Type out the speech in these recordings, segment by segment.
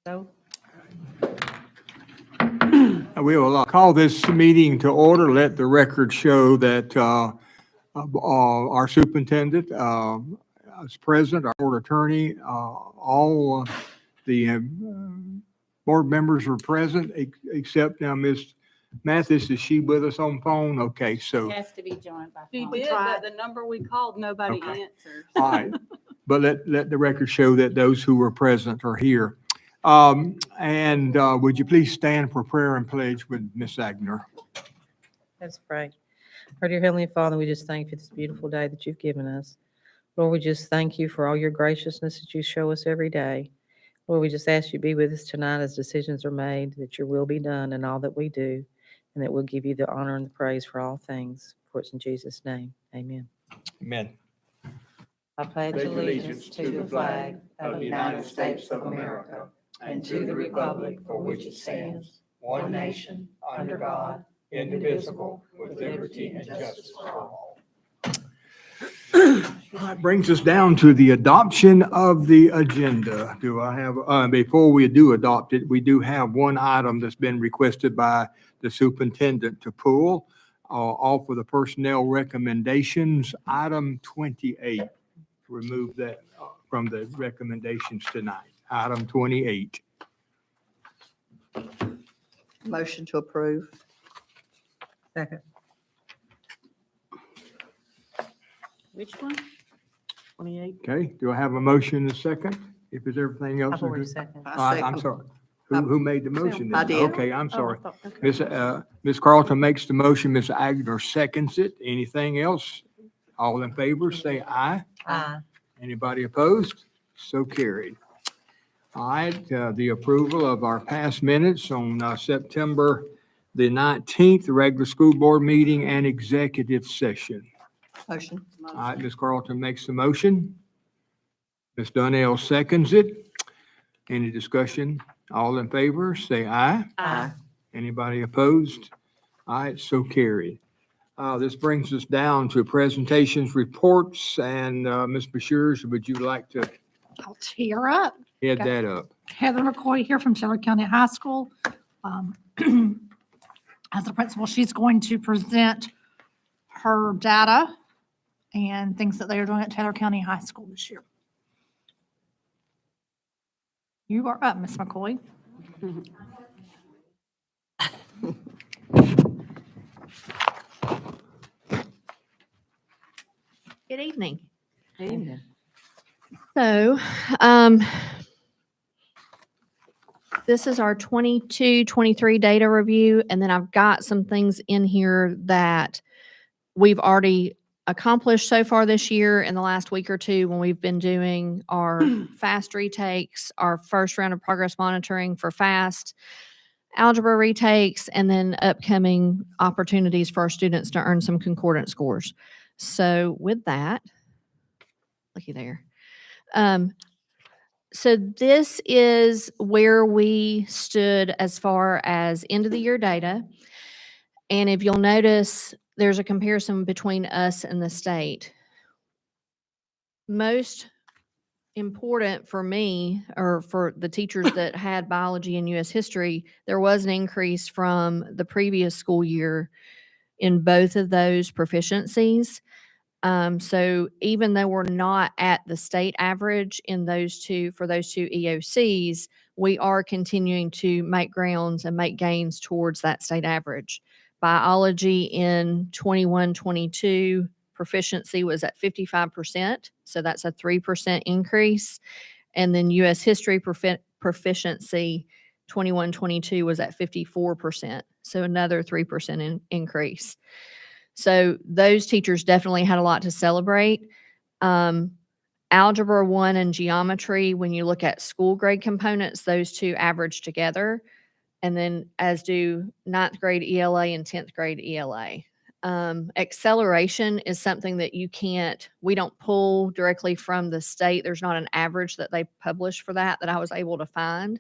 So, We will call this meeting to order. Let the record show that our superintendent is present, our board attorney, all the board members are present, except now Ms. Mathis. Is she with us on phone? Okay, so, it has to be joined by She phone. did, but the number we called, nobody Okay. answers. all right. But let the record show that those who were present are here. And would you please stand for prayer and pledge with Ms. Agner? Let's pray. Our dear Heavenly Father, we just thank you for this beautiful day that you've given us. Lord, we just thank you for all your graciousness that you show us every day. Lord, we just ask you to be with us tonight as decisions are made, that your will be done in all that we do, and that we'll give you the honor and the praise for all things. For it's in Jesus' name. Amen. Amen. I pledge allegiance to the flag of the United States of America and to the republic for which it stands, one nation, under God, indivisible, with liberty and justice for all. That brings us down to the adoption of the agenda. Do I have, before we do adopt it, we do have one item that's been requested by the superintendent to pull off of the personnel recommendations, item 28. Remove that from the recommendations tonight, item 28. Motion to approve. Second. Which one? 28. Okay, do I have a motion and a second? If it's everything else. I've is already good? seconded. I I'm second. sorry. Who made the motion? I then? did. Okay, I'm sorry. Oh, I thought- okay. Ms. Carlton makes the motion, Ms. Agner seconds it. Anything else? All in favor, say aye. Aye. Anybody opposed? So carried. All right, the approval of our past minutes on September the 19th, the regular school board meeting and executive session. Motion. All right, Ms. Carlton makes the motion. Ms. Donnell seconds it. Any discussion? All in favor, say aye. Aye. Anybody opposed? All right, so carried. This brings us down to presentations, reports, and Ms. Bashir, would you like to I'll tear up. head that up? Heather McCoy here from Taylor County High School. As the principal, she's going to present her data and things that they are doing at Taylor County High School this year. You are up, Ms. McCoy. Good evening. Amen. So, this is our 22-23 data review, and then I've got some things in here that we've already accomplished so far this year in the last week or two when we've been doing our FAST retakes, our first round of progress monitoring for FAST, algebra retakes, and then upcoming opportunities for our students to earn some concordant scores. So with that, looky there. So this is where we stood as far as end of the year data. And if you'll notice, there's a comparison between us and the state. Most important for me, or for the teachers that had biology and U.S. history, there was an increase from the previous school year in both of those proficiencies. So even though we're not at the state average in those two, for those two EOCs, we are continuing to make grounds and make gains towards that state average. Biology in 21-22 proficiency was at 55%, so that's a 3% increase. And then U.S. history proficiency 21-22 was at 54%, so another 3% increase. So those teachers definitely had a lot to celebrate. Algebra 1 and geometry, when you look at school grade components, those two average together. And then as do 9th grade ELA and 10th grade ELA. Acceleration is something that we don't pull directly from the state. There's not an average that they publish for that I was able to find.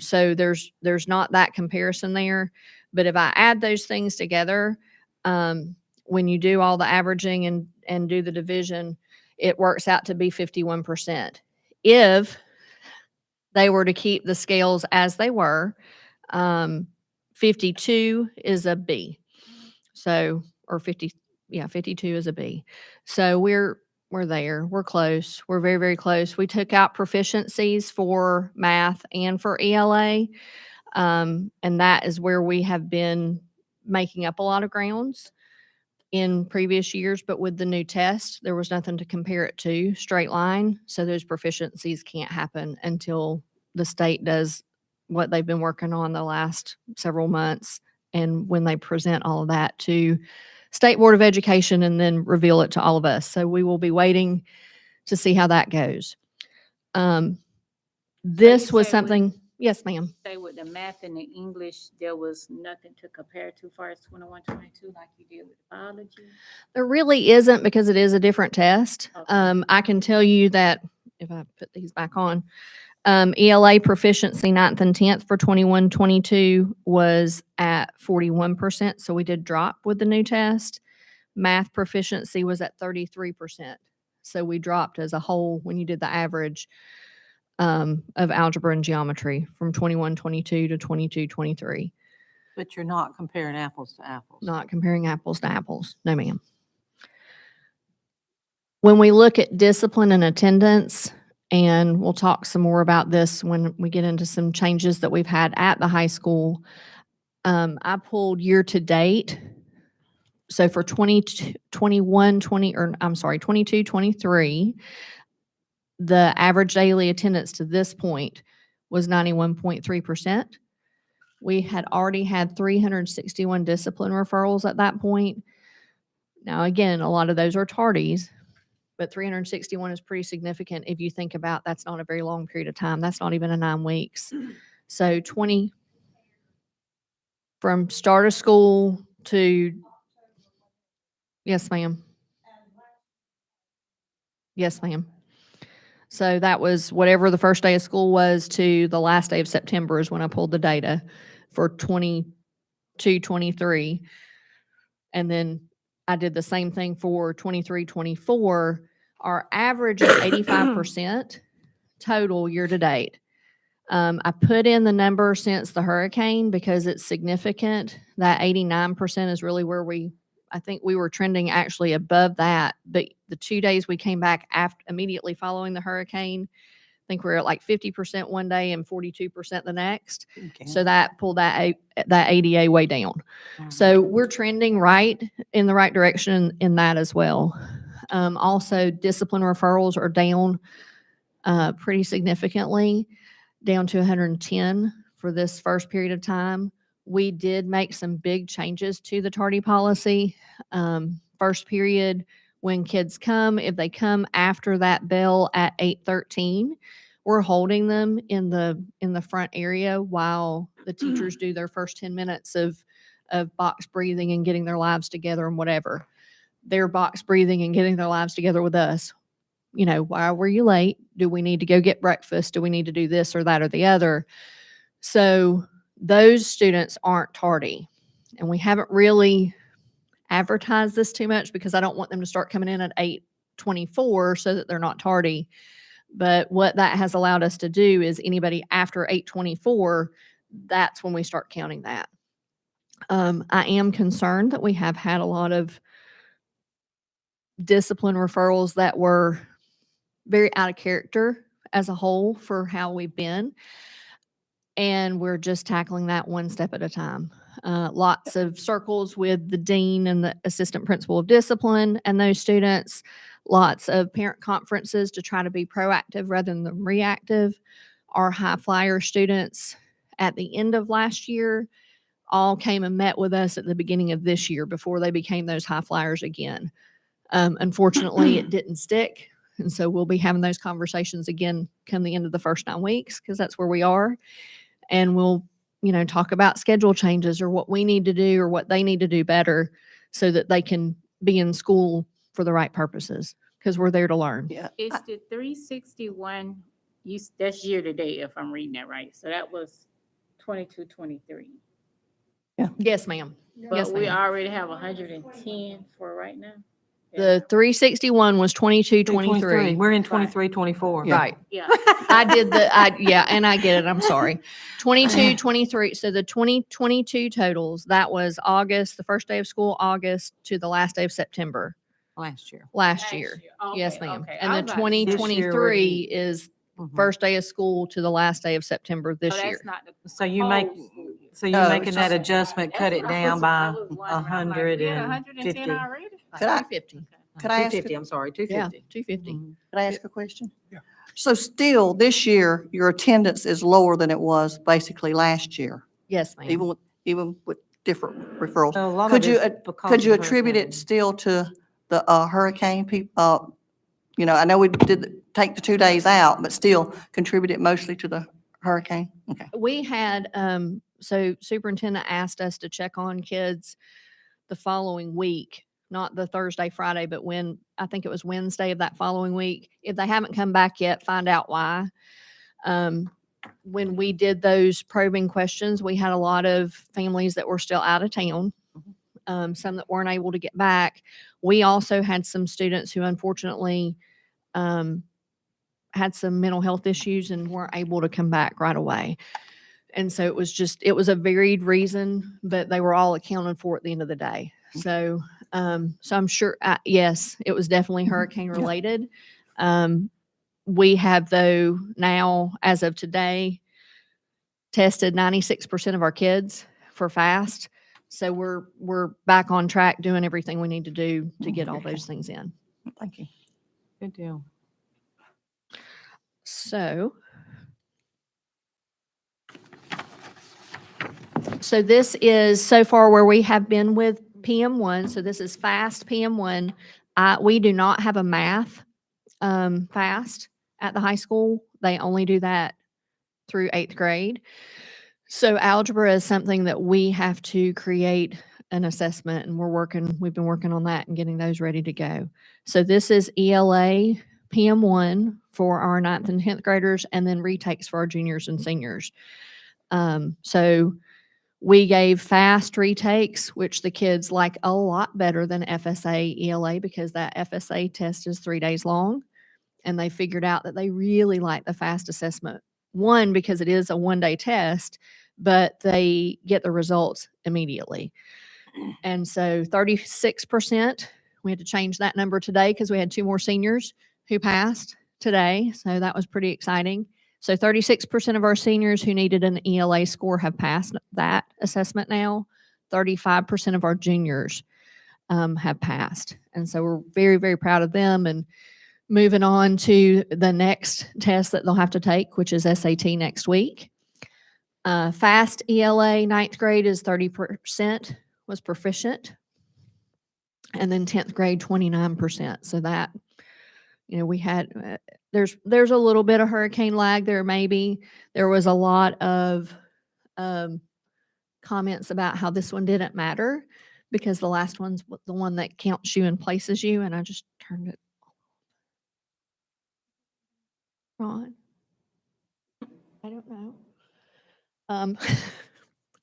So there's not that comparison there. But if I add those things together, when you do all the averaging and do the division, it works out to be 51%. If they were to keep the scales as they were. 52 is a B. So, or 50, yeah, 52 is a B. So we're there. We're close. We're very, very close. We took out proficiencies for math and for ELA. And that is where we have been making up a lot of grounds in previous years, but with the new test, there was nothing to compare it to, straight line. So those proficiencies can't happen until the state does what they've been working on the last several months. And when they present all of that to State Board of Education and then reveal it to all of us. So we will be waiting to see how that goes. This was say something, yes, ma'am. Say with the math and the English, there was nothing to compare to far as 21, 22, like you did with biology. There really isn't because it is a different test. Okay. I can tell you that if I put these back on, ELA proficiency 9th and 10th for 21, 22 was at 41%. So we did drop with the new test. Math proficiency was at 33%. So we dropped as a whole when you did the average of algebra and geometry from 21, 22 to 22, 23. But you're not comparing apples to apples. Not comparing apples to apples. No, ma'am. When we look at discipline and attendance, and we'll talk some more about this when we get into some changes that we've had at the high school. I pulled year to date. So for 22, 23, the average daily attendance to this point was 91.3%. We had already had 361 discipline referrals at that point. Now, again, a lot of those are tardies, but 361 is pretty significant if you think about that's not a very long period of time. That's not even a 9 weeks. So 20 from start of school to, yes, ma'am. Yes, ma'am. So that was whatever the first day of school was to the last day of September is when I pulled the data for 22, 23. And then I did the same thing for 23, 24. Our average is 85% total year to date. I put in the number since the hurricane because it's significant. That 89% is really where I think we were trending actually above that. But the 2 days we came back immediately following the hurricane, I think we were at like 50% one day and 42% the next. Okay. So that pulled that ADA way down. So we're trending right in the right direction in that as well. Also, discipline referrals are down pretty significantly, down to 110 for this first period of time. We did make some big changes to the tardy policy. First period, when kids come, if they come after that bell at 8:13, we're holding them in the front area while the teachers do their first 10 minutes of box breathing and getting their lives together and whatever. They're box breathing and getting their lives together with us. You know, why were you late? Do we need to go get breakfast? Do we need to do this or that or the other? So those students aren't tardy. And we haven't really advertised this too much because I don't want them to start coming in at 8:24 so that they're not tardy. But what that has allowed us to do is anybody after 8:24, that's when we start counting that. I am concerned that we have had a lot of discipline referrals that were very out of character as a whole for how we've been. And we're just tackling that one step at a time. Lots of circles with the dean and the assistant principal of discipline and those students. Lots of parent conferences to try to be proactive rather than reactive. Our high flyer students at the end of last year all came and met with us at the beginning of this year before they became those high flyers again. Unfortunately, it didn't stick. And so we'll be having those conversations again come the end of the first 9 weeks because that's where we are. And we'll, talk about schedule changes or what we need to do or what they need to do better so that they can be in school for the right purposes because we're there to learn. Yeah. It's the 361, that's year to date, if I'm reading that right. So that was 22, 23. Yes, ma'am. But Yes, we ma'am. already have 110 for right now. The 361 was 22, 23. We're in 23, 24. Right. Yeah. Yeah, and I get it. I'm sorry. 22, 23. So the 2022 totals, that was August, the first day of school, August to the last day of September Last year. last year. Yes, Okay, ma'am. okay. And I the was about to say, 2023 is Mhm. first day of school to the last day of September so this year. that's not the So you make, whole school year. so you're Oh, making that okay. adjustment, That's cut it what I down was- by I was wondering. I'm like, we had 150. 110 already? Could I- 250. Could I ask, 250, I'm sorry, Yeah, 250. 250. Mhm. could I ask a question? Yeah. So still, this year, your attendance is lower than it was basically last year, Yes, ma'am. even with different referrals. So a lot Could of you, it's because could you of the attribute it hurricane. still to the hurricane people? You know, I know we did take the 2 days out, but still contribute it mostly to the hurricane? Okay. We had, so superintendent asked us to check on kids the following week, not the Thursday, Friday, but when, I think it was Wednesday of that following week. If they haven't come back yet, find out why. When we did those probing questions, we had a lot of families that were still out of town, some that weren't able to get back. We also had some students who unfortunately had some mental health issues and weren't able to come back right away. And so it was a varied reason, but they were all accounted for at the end of the day. So, so I'm sure, yes, it was definitely hurricane related. We have though now, as of today, tested 96% of our kids for FAST. So we're back on track doing everything we need to do to get all those things in. Thank you. Good deal. So this is so far where we have been with PM1. So this is FAST PM1. We do not have a math FAST at the high school. They only do that through 8th grade. So algebra is something that we have to create an assessment, and we've been working on that and getting those ready to go. So this is ELA PM1 for our 9th and 10th graders, and then retakes for our juniors and seniors. So we gave fast retakes, which the kids like a lot better than FSA ELA because that FSA test is 3 days long. And they figured out that they really like the fast assessment. One, because it is a 1-day test, but they get the results immediately. And so 36%, we had to change that number today because we had 2 more seniors who passed today. So that was pretty exciting. So 36% of our seniors who needed an ELA score have passed that assessment now. 35% of our juniors have passed. And so we're very, very proud of them and moving on to the next test that they'll have to take, which is SAT next week. FAST ELA 9th grade is 30% was proficient. And then 10th grade, 29%. So that, we had, there's a little bit of hurricane lag there maybe. There was a lot of comments about how this one didn't matter because the last one's the one that counts you and places you. And I just turned it on. I don't know.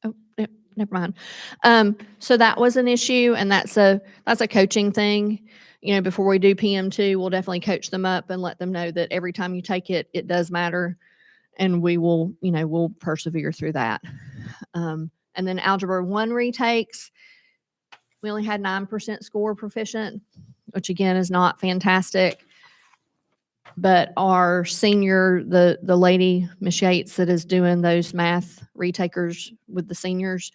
Oh, never mind. So that was an issue, and that's a coaching thing. Before we do PM2, we'll definitely coach them up and let them know that every time you take it, it does matter, and we will, we'll persevere through that. And then Algebra 1 retakes, we only had 9% score proficient, which again is not fantastic. But our senior, the lady, Miss Yates, that is doing those math retakers with the seniors,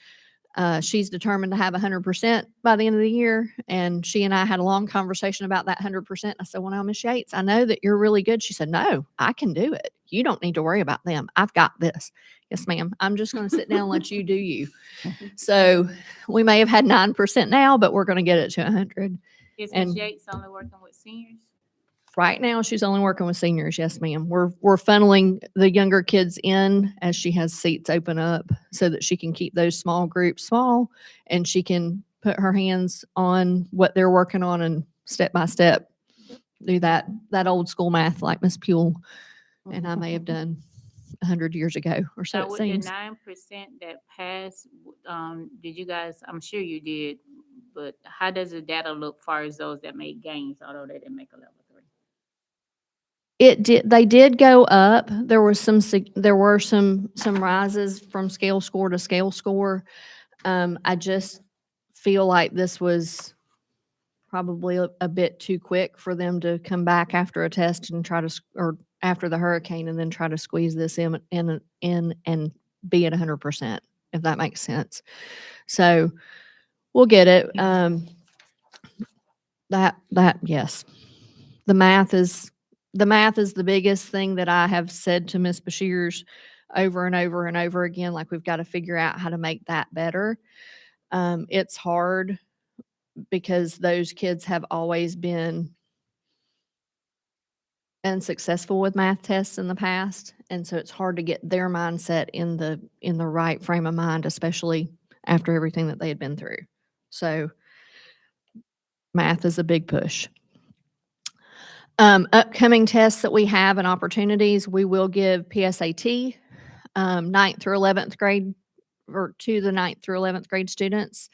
she's determined to have 100% by the end of the year. And she and I had a long conversation about that 100%. I said, well, now, Miss Yates, I know that you're really good. She said, no, I can do it. You don't need to worry about them. I've got this. Yes, ma'am. I'm just going to sit down and let you do you. So we may have had 9% now, but we're going to get it to 100. Is And- Ms. Yates only working with seniors? Right now, she's only working with seniors. Yes, ma'am. We're funneling the younger kids in as she has seats open up so that she can keep those small groups small and she can put her hands on what they're working on and step by step do that old school math like Miss Puel and I may have done 100 years ago or so So it with the seems. 9% that passed, did you guys, I'm sure you did, but how does the data look far as those that made gains, although they didn't make a level 3? They did go up. There was there were some rises from scale score to scale score. I just feel like this was probably a bit too quick for them to come back after a test and try to, or after the hurricane, and then try to squeeze this in and be at 100%, if that makes sense. So we'll get it. Yes. The math is the biggest thing that I have said to Ms. Bashirs over and over and over again. Like, we've got to figure out how to make that better. It's hard because those kids have always been unsuccessful with math tests in the past. And so it's hard to get their mindset in the right frame of mind, especially after everything that they had been through. So math is a big push. Upcoming tests that we have and opportunities, we will give PSAT, 9th through 11th grade, or to the 9th through 11th grade students.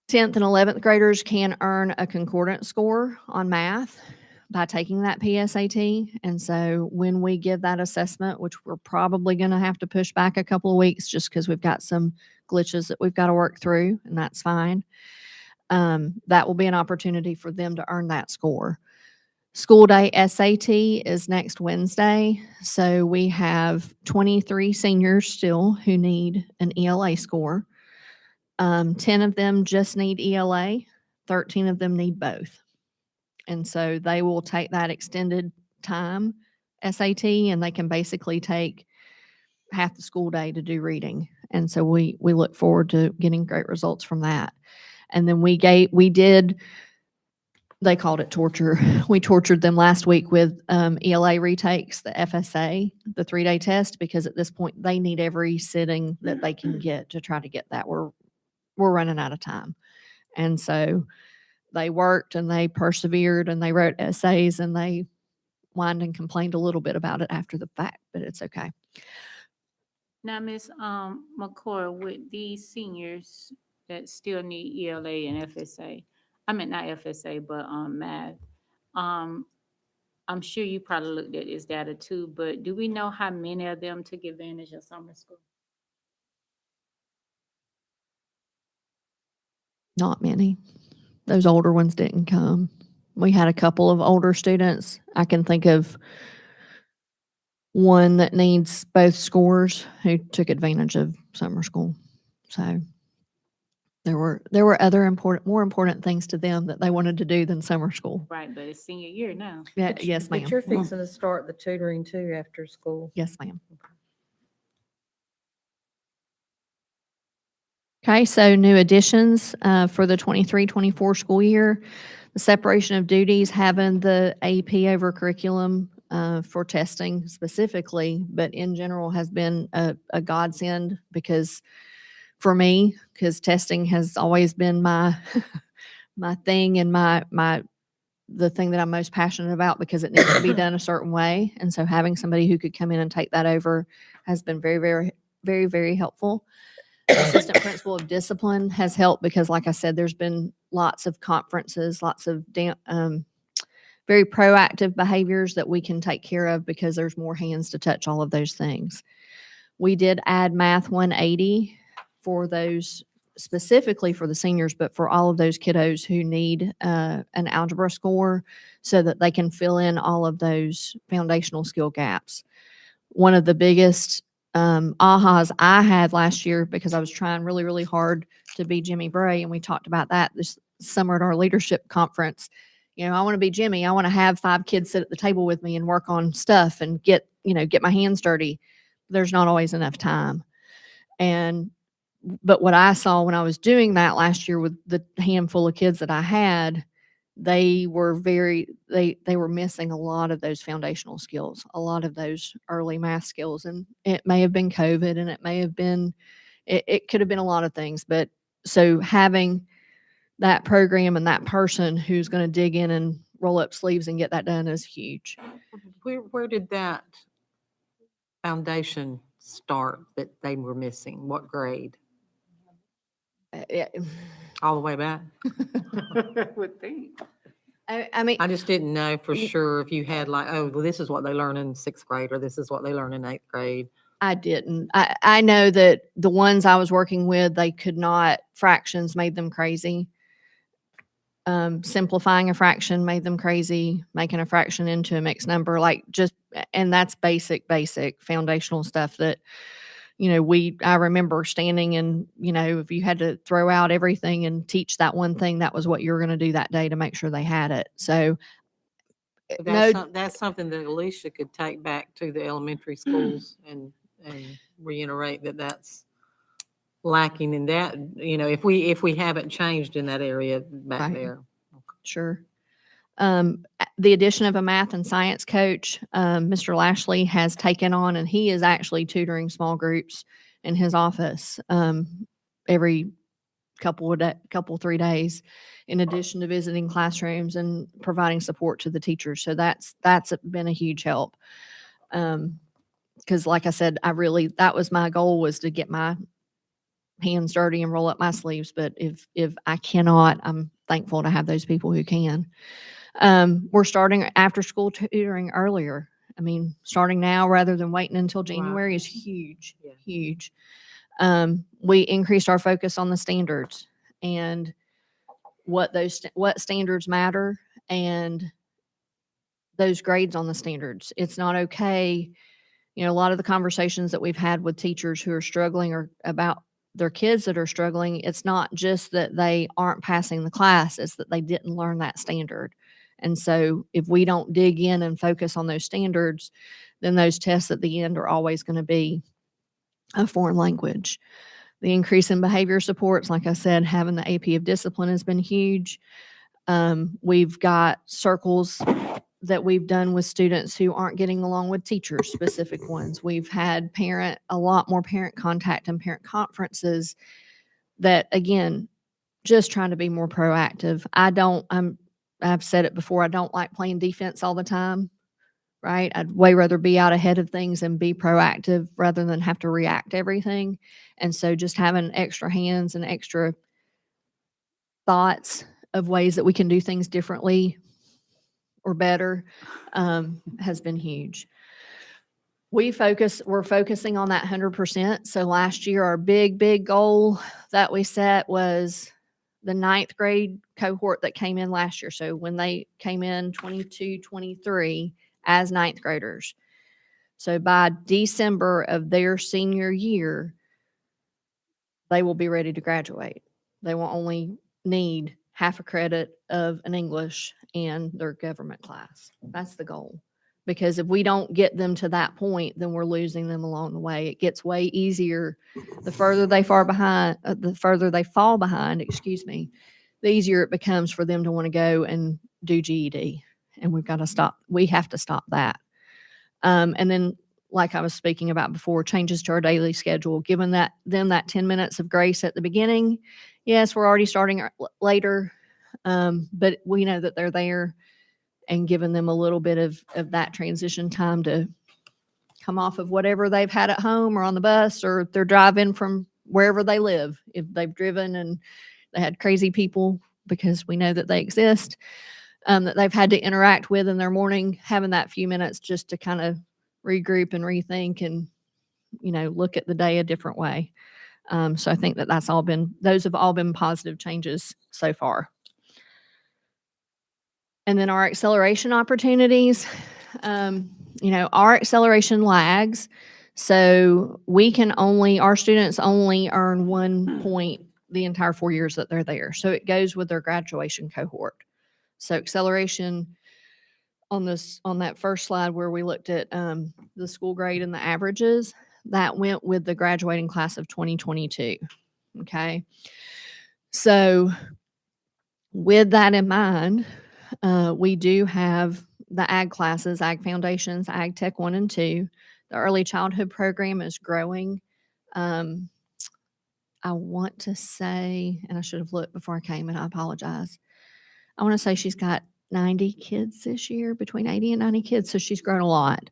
10th and 11th graders can earn a concordant score on math by taking that PSAT. And so when we give that assessment, which we're probably going to have to push back a couple of weeks just because we've got some glitches that we've got to work through, and that's fine. That will be an opportunity for them to earn that score. School day SAT is next Wednesday. So we have 23 seniors still who need an ELA score. 10 of them just need ELA, 13 of them need both. And so they will take that extended time SAT, and they can basically take half the school day to do reading. And so we look forward to getting great results from that. And then they called it torture. We tortured them last week with ELA retakes, the FSA, the 3-day test, because at this point they need every sitting that they can get to try to get that. We're running out of time. And so they worked and they persevered and they wrote essays and they whined and complained a little bit about it after the fact, but it's okay. Now, Ms. McCoy, with these seniors that still need ELA and FSA, I mean, not FSA, but math, I'm sure you probably looked at this data too, but do we know how many of them took advantage of summer school? Not many. Those older ones didn't come. We had a couple of older students. I can think of one that needs both scores who took advantage of summer school. So there were other more important things to them that they wanted to do than summer school. Right, but it's senior year now. Yeah, But yes, ma'am. But you're fixing to start the tutoring too after school. Yes, ma'am. Okay, so new additions for the 23-24 school year. The separation of duties, having the AP over curriculum for testing specifically, but in general has been a godsend because for me, because testing has always been my my thing and the thing that I'm most passionate about because it needs to be done a certain way. And so having somebody who could come in and take that over has been very, very, very, very helpful. Assistant principal of discipline has helped because, like I said, there's been lots of conferences, lots of very proactive behaviors that we can take care of because there's more hands to touch all of those things. We did add Math 180 for those, specifically for the seniors, but for all of those kiddos who need an algebra score so that they can fill in all of those foundational skill gaps. One of the biggest ahas I had last year, because I was trying really, really hard to be Jimmy Bray, and we talked about that this summer at our leadership conference. You know, I want to be Jimmy. I want to have 5 kids sit at the table with me and work on stuff and get my hands dirty. There's not always enough time. But what I saw when I was doing that last year with the handful of kids that I had, they were missing a lot of those foundational skills, a lot of those early math skills. And it may have been COVID, and it may have been, it could have been a lot of things. But so having that program and that person who's going to dig in and roll up sleeves and get that done is huge. Where did that foundation start that they were missing? What grade? all the way back? Would think. I mean, I just didn't know for sure if you had like, oh, well, this is what they learn in sixth grade, or this is what they learn in eighth grade. I didn't. I know that the ones I was working with, they could not, fractions made them crazy. Simplifying a fraction made them crazy, making a fraction into a mixed number, like just, and that's basic foundational stuff that, I remember standing and, if you had to throw out everything and teach that one thing, that was what you were going to do that day to make sure they had it. So But no, that's something that Alicia could take back to the elementary schools and reiterate that that's lacking in that, if we haven't changed in that area back Right. there. sure. The addition of a math and science coach, Mr. Lashley has taken on, and he is actually tutoring small groups in his office every couple 3 days, in addition to visiting classrooms and providing support to the teachers. So that's been a huge help. Because like I said, that was my goal, was to get my hands dirty and roll up my sleeves. But if I cannot, I'm thankful to have those people who can. We're starting after school tutoring earlier. I mean, starting now rather than waiting until January is huge, Yeah. huge. We increased our focus on the standards and what standards matter, and those grades on the standards. It's not okay. A lot of the conversations that we've had with teachers who are struggling, or about their kids that are struggling, it's not just that they aren't passing the class, it's that they didn't learn that standard. And so if we don't dig in and focus on those standards, then those tests at the end are always going to be a foreign language. The increase in behavior supports, like I said, having the AP of discipline has been huge. We've got circles that we've done with students who aren't getting along with teachers, specific ones. We've had a lot more parent contact and parent conferences that, again, just trying to be more proactive. I've said it before, I don't like playing defense all the time, right? I'd way rather be out ahead of things and be proactive rather than have to react to everything. And so just having extra hands and extra thoughts of ways that we can do things differently or better has been huge. We're focusing on that 100%. So last year, our big goal that we set was the 9th grade cohort that came in last year. So when they came in 22, 23 as 9th graders. So by December of their senior year, they will be ready to graduate. They will only need half a credit of an English and their government class. That's the goal. Because if we don't get them to that point, then we're losing them along the way. It gets way easier. The further they fall behind, the easier it becomes for them to want to go and do GED. And we have to stop that. And then, like I was speaking about before, changes to our daily schedule, giving them that 10 minutes of grace at the beginning. Yes, we're already starting later, but we know that they're there, and giving them a little bit of that transition time to come off of whatever they've had at home or on the bus, or they're driving from wherever they live. If they've driven and they had crazy people, because we know that they exist, that they've had to interact with in their morning, having that few minutes just to kind of regroup and rethink and, look at the day a different way. So I think those have all been positive changes so far. And then our acceleration opportunities, our acceleration lags. So our students only earn 1 point the entire 4 years that they're there. So it goes with their graduation cohort. So acceleration on that first slide where we looked at the school grade and the averages, that went with the graduating class of 2022. Okay. So with that in mind, we do have the ag classes, ag foundations, ag tech 1 and 2. The early childhood program is growing. I want to say, and I should have looked before I came, and I apologize. I want to say she's got 90 kids this year, between 80 and 90 kids. So she's grown a lot.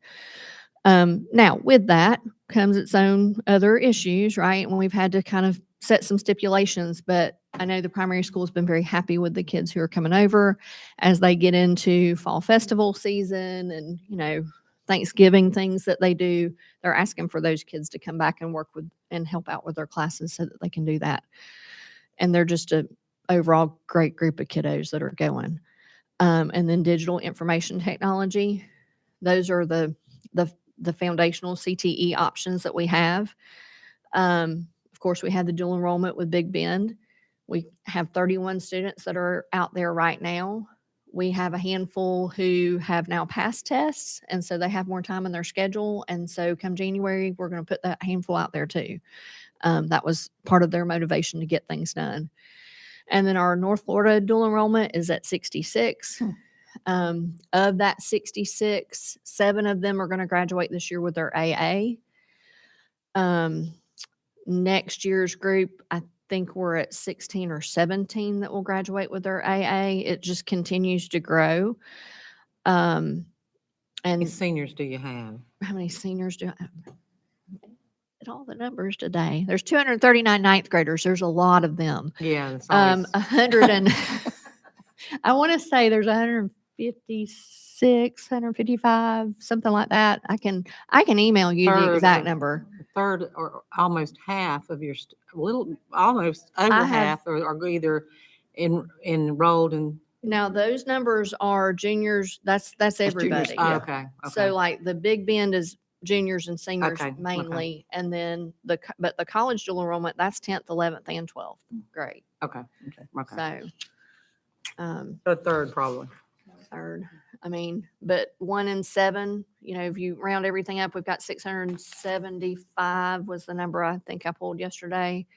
Now with that comes its own other issues, right? When we've had to kind of set some stipulations, but I know the primary school's been very happy with the kids who are coming over as they get into fall festival season and, Thanksgiving things that they do. They're asking for those kids to come back and work with and help out with their classes so that they can do that. And they're just a overall great group of kiddos that are going. And then digital information technology, those are the foundational CTE options that we have. Of course, we had the dual enrollment with Big Bend. We have 31 students that are out there right now. We have a handful who have now passed tests, and so they have more time in their schedule. And so come January, we're going to put that handful out there too. That was part of their motivation to get things done. And then our North Florida dual enrollment is at 66. Of that 66, 7 of them are going to graduate this year with their AA. Next year's group, I think we're at 16 or 17 that will graduate with their AA. It just continues to grow. How And many seniors do you have? how many seniors do I have? At all the numbers today. There's 239 ninth graders. There's a lot of them. Yeah. It's always- 100 and I want to say there's 156, 155, something like that. I can email you the Third exact of- number. Third or almost half of your, almost over I have- half are either enrolled in. Now those numbers are juniors. That's juniors, everybody. Oh, yeah. okay. So like the Big Bend is juniors and seniors Okay, okay. mainly, and then but the college dual enrollment, that's 10th, 11th, and 12th grade. Okay. Okay. So, The third probably. third. I mean, but 1 and 7, if you round everything up, we've got 675 was the number I think I pulled yesterday.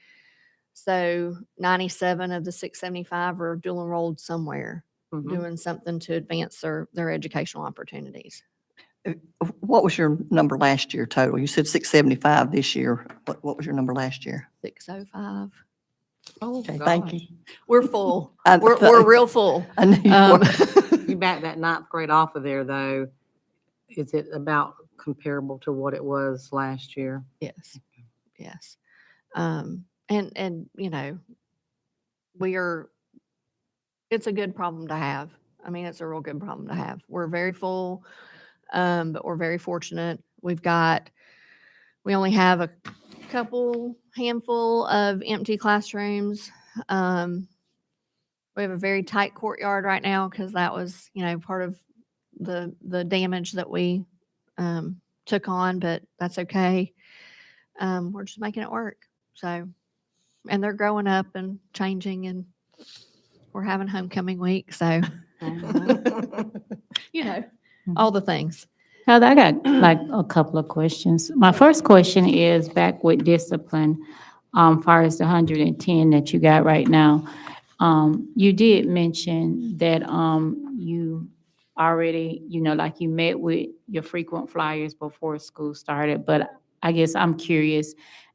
So 97 of the 675 are dual enrolled somewhere, Mhm. doing something to advance their educational opportunities. What was your number last year total? You said 675 this year. What was your number last year? 605. Oh, Okay, thank you. gosh. We're full. I We're thought- real full. I knew you Um, were. You back that ninth grade off of there though, is it about comparable to what it was last year? Yes, yes. And it's a good problem to have. I mean, it's a real good problem to have. We're very full, but we're very fortunate. We only have a handful of empty classrooms. We have a very tight courtyard right now because that was, part of the damage that we took on, but that's okay. We're just making it work. So, and they're growing up and changing, and we're having homecoming week. So, all the things. Heather, I got like a couple of questions. My first question is back with discipline, far as the 110 that you got right now. You did mention that, you already, like you met with your frequent flyers before school started, but I guess I'm curious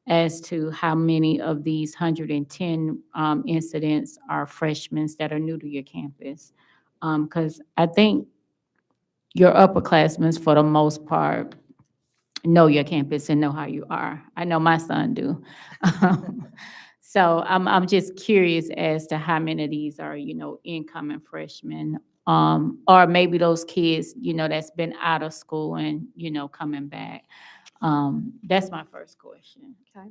as to how many of these 110, incidents are freshmen that are new to your campus. Because I think your upperclassmen, for the most part, know your campus and know how you are. I know my son do. So I'm just curious as to how many of these are, incoming freshmen, or maybe those kids, that's been out of school and, coming back. That's my first question. Okay.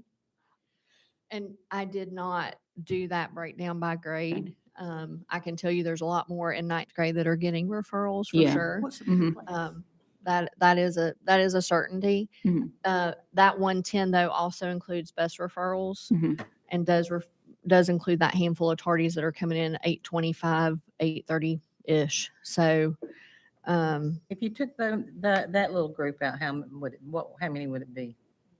And I did not do that breakdown by grade. I can tell you there's a lot more in ninth grade that are getting referrals for Yeah. sure. What's the Mhm. plan? That is a certainty. Mhm. That 110 though also includes bus referrals Mhm. and does include that handful of tardies that are coming in 8:25, 8:30-ish. So, If you took that little group out, how many would it be?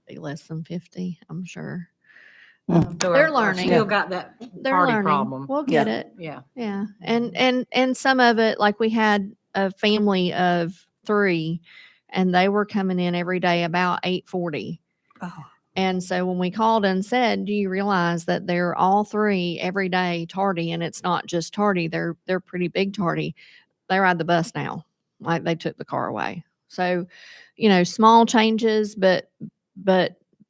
be less than 50, I'm sure. So They're our learning. Still got that They're tardy learning. problem. We'll get it. Yeah. Yeah. And some of it, like we had a family of 3 and they were coming in every day about 8:40. Oh, And so when we called and said, do you realize that they're all 3 every day tardy, and it's not just tardy, they're pretty big tardy. They ride the bus now. Like they took the car away. So, small changes, but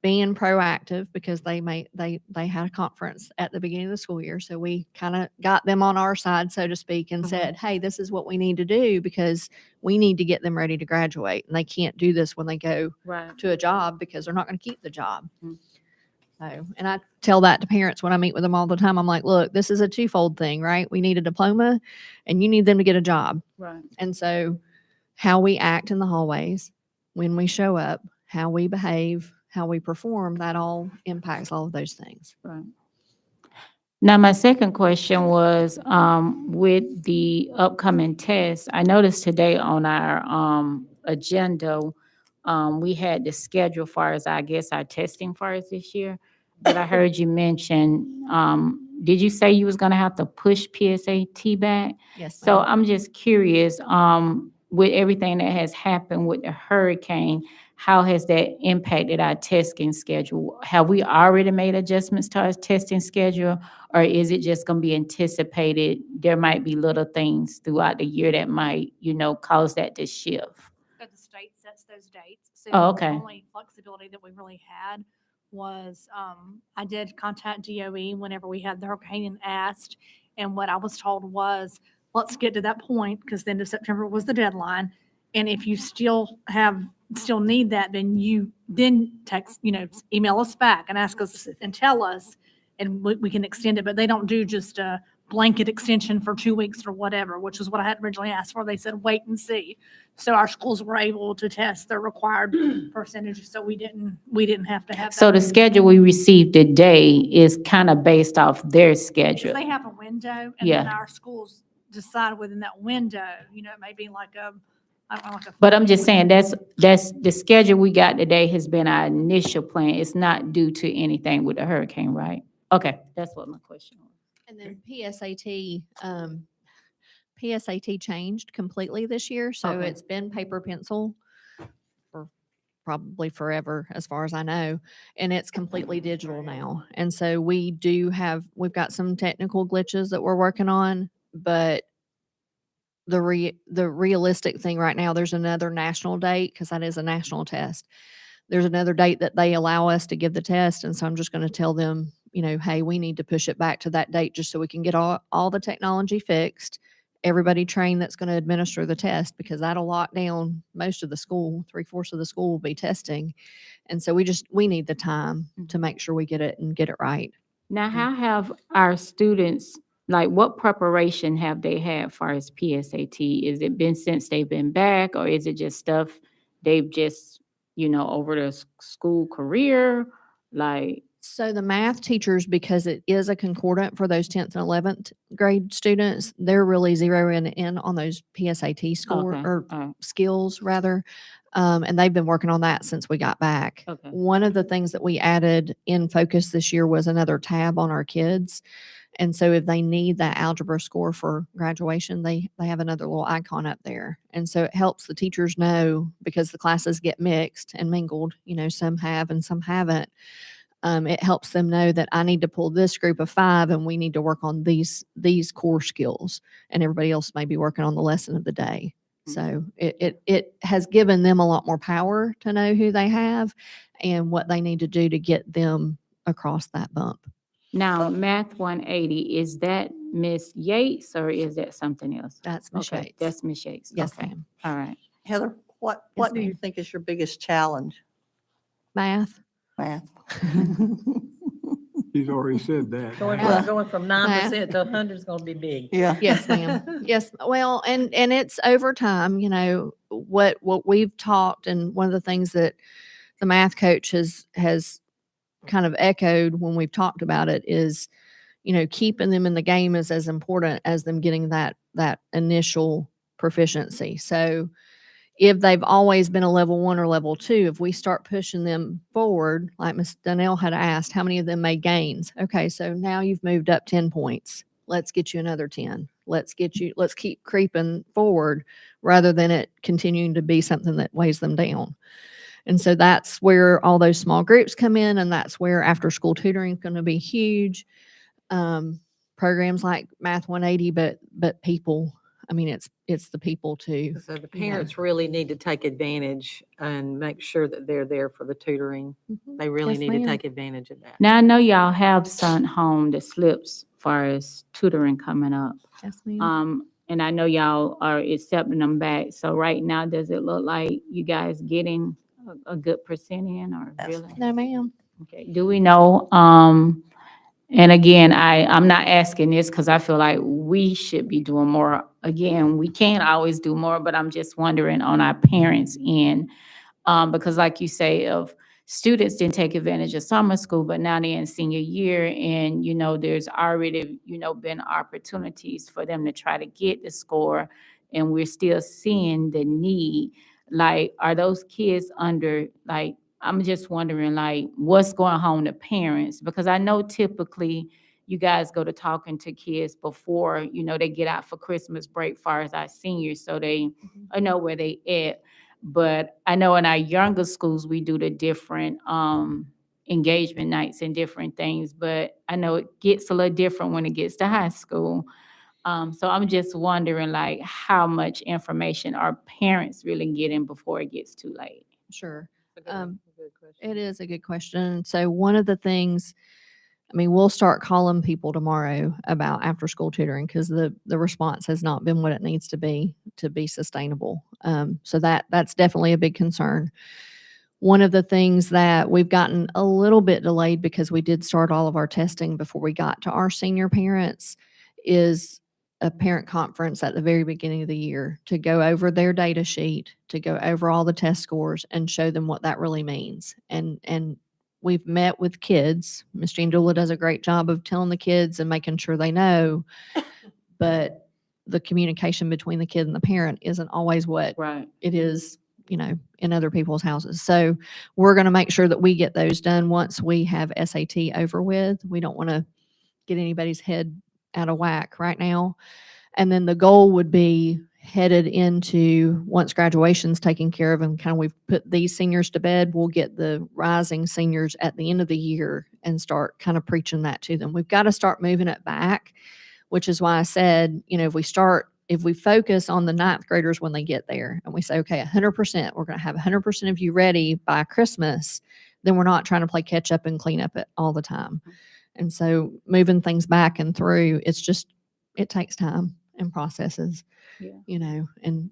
being proactive because they had a conference at the beginning of the school year. So we kind of got them on our side, so to speak, and said, hey, this is what we need to do because we need to get them ready to graduate. And they can't do this when they go Right. to a job because they're not going to keep the job. Mhm. So, and I tell that to parents when I meet with them all the time. I'm like, look, this is a twofold thing, right? We need a diploma and you need them to get a job. Right. And so how we act in the hallways, when we show up, how we behave, how we perform, that all impacts all of those things. Right. Now, my second question was, with the upcoming test, I noticed today on our, agenda, we had the schedule far as, I guess, our testing far as this year. But I heard you mention, did you say you was gonna have to push PSAT back? Yes, So ma'am. I'm just curious, with everything that has happened with the hurricane, how has that impacted our testing schedule? Have we already made adjustments to our testing schedule? Or is it just gonna be anticipated? There might be little things throughout the year that might, cause that to shift. That the state sets those dates. So Oh, the okay. only flexibility that we really had was, I did contact DOE whenever we had the hurricane and asked, and what I was told was, let's get to that point, because the end of September was the deadline. And if you still need that, then you text, email us back and ask us and tell us, and we can extend it. But they don't do just a blanket extension for 2 weeks or whatever, which is what I had originally asked for. They said, wait and see. So our schools were able to test their required percentages, so we didn't have to have. So the that. schedule we received today is kind of based off their Because schedule. they have a window, and then Yeah. our schools decide within that window, it may be like I don't know, like a. But I'm just saying, that's the schedule we got today has been our initial plan. It's not due to anything with the hurricane, right? Okay, that's what my question was. And then PSAT changed completely this year. So Okay. it's been paper pencil for probably forever, as far as I know. And it's completely digital now. And so we've got some technical glitches that we're working on, but the realistic thing right now, there's another national date because that is a national test. There's another date that they allow us to give the test. And so I'm just going to tell them, hey, we need to push it back to that date just so we can get all the technology fixed, everybody trained that's going to administer the test, because that'll lock down most of the school. 3/4 of the school will be testing. And so we need the time to make sure we get it right. Now, how have our students, like, what preparation have they had for as PSAT? Is it been since they've been back, or is it just stuff they've just, over their school career? Like, So the math teachers, because it is a concordant for those 10th and 11th grade students, they're really zeroing in on those PSAT score okay, or all right, skills rather. And they've been working on that since we got back. okay. One of the things that we added in Focus this year was another tab on our kids. And so if they need that algebra score for graduation, they have another little icon up there. And so it helps the teachers know, because the classes get mixed and mingled, some have and some haven't. It helps them know that I need to pull this group of 5 and we need to work on these core skills, and everybody else may be working on the lesson of the day. So it has given them a lot more power to know who they have and what they need to do to get them across that bump. Now, Math 180, is that Miss Yates or is that something else? That's Ms. Okay, Yates. that's Miss Yates. Yes, Okay, ma'am. all right. Heather, what Yes, do you ma'am. think is your biggest challenge, Math. math? She's already said that. Going from 9% to 100 is going to be big. Yeah. Yes, ma'am. Yes. Well, and it's over time, what we've talked, and one of the things that the math coach has kind of echoed when we've talked about it is, keeping them in the game is as important as them getting that initial proficiency. So if they've always been a level 1 or level 2, if we start pushing them forward, like Ms. Donnell had asked, how many of them made gains? Okay, so now you've moved up 10 points. Let's get you another 10. Let's keep creeping forward rather than it continuing to be something that weighs them down. And so that's where all those small groups come in, and that's where after school tutoring is going to be huge. Programs like Math 180, but people, I mean, it's the people too. So the know. parents really need to take advantage and make sure that they're there for the tutoring. They really Yes, need to ma'am. take advantage of that. Now, I know y'all have sent home the slips as far as tutoring coming up. Yes, ma'am. And I know y'all are accepting them back. So right now, does it look like you guys getting a good percent in or really? No, ma'am. Okay, do we know, and again, I'm not asking this because I feel like we should be doing more. Again, we can't always do more, but I'm just wondering on our parents' end. Because like you say, if students didn't take advantage of summer school, but now they're in senior year and, there's already, been opportunities for them to try to get the score and we're still seeing the need. Like, are those kids under, like, I'm just wondering, like, what's going on to parents? Because I know typically you guys go to talking to kids before, they get out for Christmas break, far as our seniors, so they know where they at. But I know in our younger schools, we do the different engagement nights and different things, but I know it gets a little different when it gets to high school. So I'm just wondering, like, how much information are parents really getting before it gets too late? Sure. It's a good question. It is a good question. So one of the things, I mean, we'll start calling people tomorrow about after school tutoring because the response has not been what it needs to be sustainable. So that's definitely a big concern. One of the things that we've gotten a little bit delayed because we did start all of our testing before we got to our senior parents is a parent conference at the very beginning of the year to go over their data sheet, to go over all the test scores and show them what that really means. And we've met with kids. Ms. Jean Dula does a great job of telling the kids and making sure they know, but the communication between the kid and the parent isn't always what Right. it is, in other people's houses. So we're going to make sure that we get those done once we have SAT over with. We don't want to get anybody's head out of whack right now. And then the goal would be headed into once graduation's taken care of and kind of we've put these seniors to bed, we'll get the rising seniors at the end of the year and start kind of preaching that to them. We've got to start moving it back, which is why I said, if we focus on the ninth graders when they get there and we say, okay, 100%, we're going to have 100% of you ready by Christmas, then we're not trying to play catch up and clean up it all the time. And so moving things back and through, it takes time and processes, Yeah. and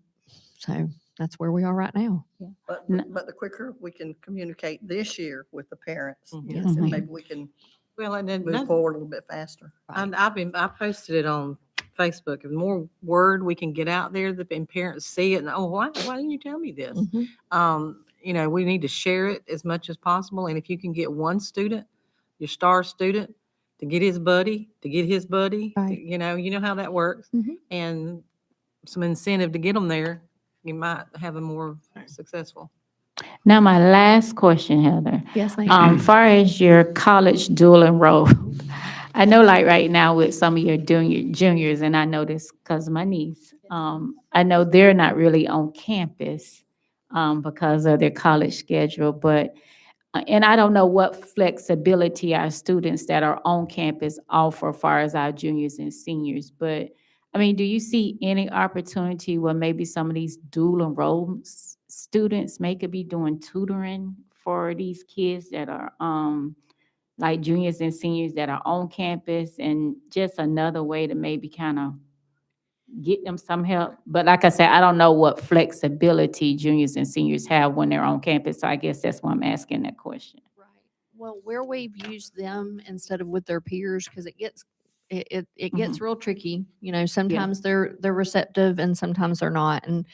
so that's where we are right now. But, N- but the quicker we can communicate this year with the parents, Mhm. yes, and Mhm. maybe we can Well, and then move forward a little bit faster. And I posted it on Facebook. The more word we can get out there, and parents see it and, oh, why didn't you tell me this? Mhm. We need to share it as much as possible. And if you can get one student, your star student, to get his buddy, Right. you know how that works. Mhm. And some incentive to get them there, you might have them more successful. Now, my last question, Heather. Yes, ma'am. Far as your college dual enroll, I know like right now with some of your juniors, and I know this because my niece, I know they're not really on campus because of their college schedule, but, and I don't know what flexibility our students that are on campus offer as far as our juniors and seniors, but I mean, do you see any opportunity where maybe some of these dual enrolled students may could be doing tutoring for these kids that are like juniors and seniors that are on campus and just another way to maybe kind of get them some help? But like I said, I don't know what flexibility juniors and seniors have when they're on campus, so I guess that's why I'm asking that question. Right. Well, where we've used them instead of with their peers, because it gets real tricky. Sometimes they're receptive and sometimes they're not. And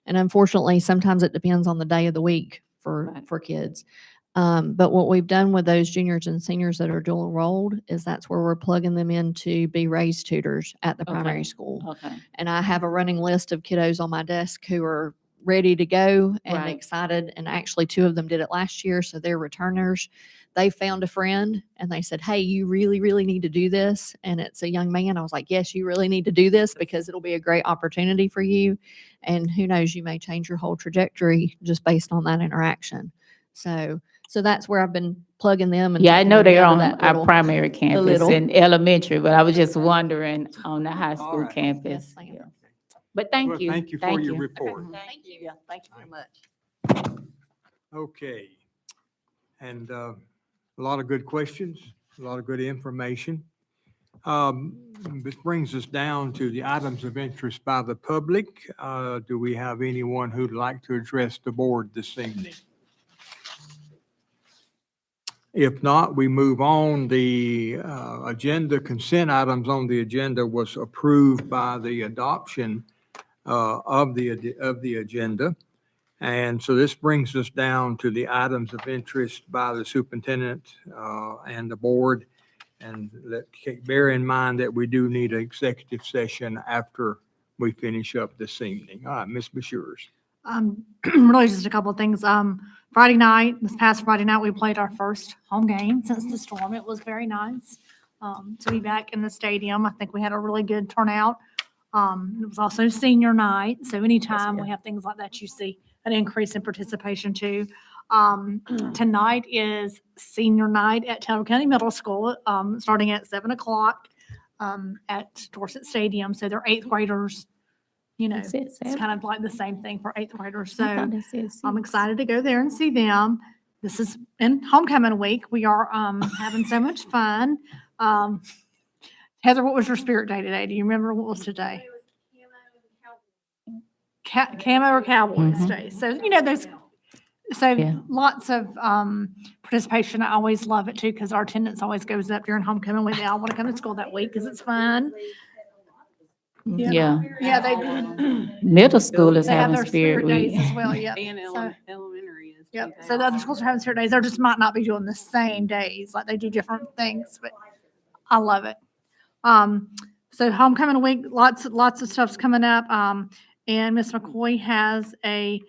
unfortunately, sometimes it depends on the day of the week for Right. kids. But what we've done with those juniors and seniors that are dual enrolled is that's where we're plugging them in to be raised tutors at the Okay. primary school. Okay. And I have a running list of kiddos on my desk who are ready to go and Right. excited. And actually, 2 of them did it last year, so they're returners. They found a friend and they said, "Hey, you really, really need to do this." And it's a young man. I was like, "Yes, you really need to do this because it'll be a great opportunity for you. And who knows, you may change your whole trajectory just based on that interaction." So that's where I've been plugging them. And Yeah, I taking know them they're down to on that our little- primary campus little- and elementary, but I was just wondering on the high All school right. campus. Yes, ma'am. Yeah. But thank Well, you. thank you for your report. Thank you. Yeah, thank you very much. Okay. And a lot of good questions, a lot of good information. This brings us down to the items of interest by the public. Do we have anyone who'd like to address the board this evening? If not, we move on. The agenda, consent items on the agenda was approved by the adoption of the agenda. And so this brings us down to the items of interest by the superintendent and the board. And bear in mind that we do need an executive session after we finish up this evening. All right, Ms. Bashurs. Really just a couple of things. Friday night, this past Friday night, we played our first home game since the storm. It was very nice to be back in the stadium. I think we had a really good turnout. It was also senior night, so anytime we have things like that, you see an increase in participation too. Tonight is senior night at Taylor County Middle School, starting at 7 o'clock at Dorset Stadium. So they're eighth graders. You know, Is it it's seven? kind of like the same thing for eighth graders. I So thought they said I'm six. excited to go there and see them. This is in homecoming week. We are having so much fun. Heather, what was your spirit day today? Do you remember what was today? Camo or Cowboys Mhm. Day. So, you know, there's, so Yeah. lots of participation. I always love it too, because our attendance always goes up during homecoming week. They all want to come to school that week because it's fun. Yeah, Yeah, they, middle school is they have having their spirit spirit days week. as well, yeah. And So, elementary is. yep. So the other schools are having spirit days. They just might not be doing the same days, like they do different things, but I love it. So homecoming week, lots of stuff's coming up. And Miss McCoy has a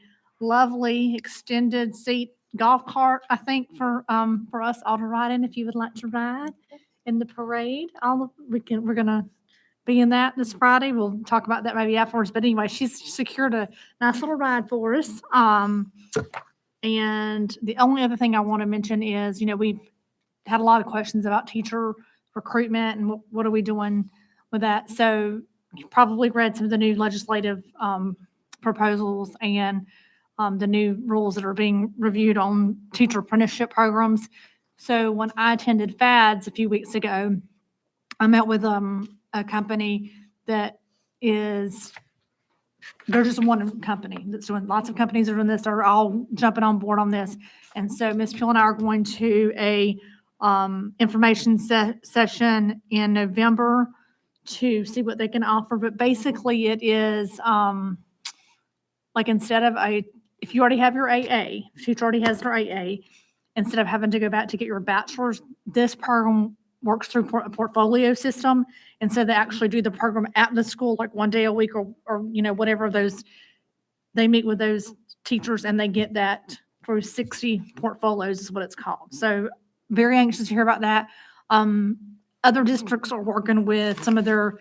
lovely extended seat golf cart, I think, for us all to ride in, if you would like to ride in the parade. We're gonna be in that this Friday. We'll talk about that maybe afterwards. But anyway, she's secured a nice little ride for us. And the only other thing I want to mention is, you know, we've had a lot of questions about teacher recruitment and what are we doing with that. So you probably read some of the new legislative proposals and the new rules that are being reviewed on teacher apprenticeship programs. So when I attended FADS a few weeks ago, I met with a company that is, they're just one company that's doing, lots of companies are doing this, they're all jumping on board on this. And so Ms. Peel and I are going to a information session in November to see what they can offer. But basically it is like instead of if you already have your AA, if teacher already has their AA, instead of having to go back to get your bachelor's, this program works through a portfolio system. And so they actually do the program at the school, like one day a week or you know, whatever those, they meet with those teachers and they get that through 60 portfolios is what it's called. So very anxious to hear about that. Other districts are working with some of their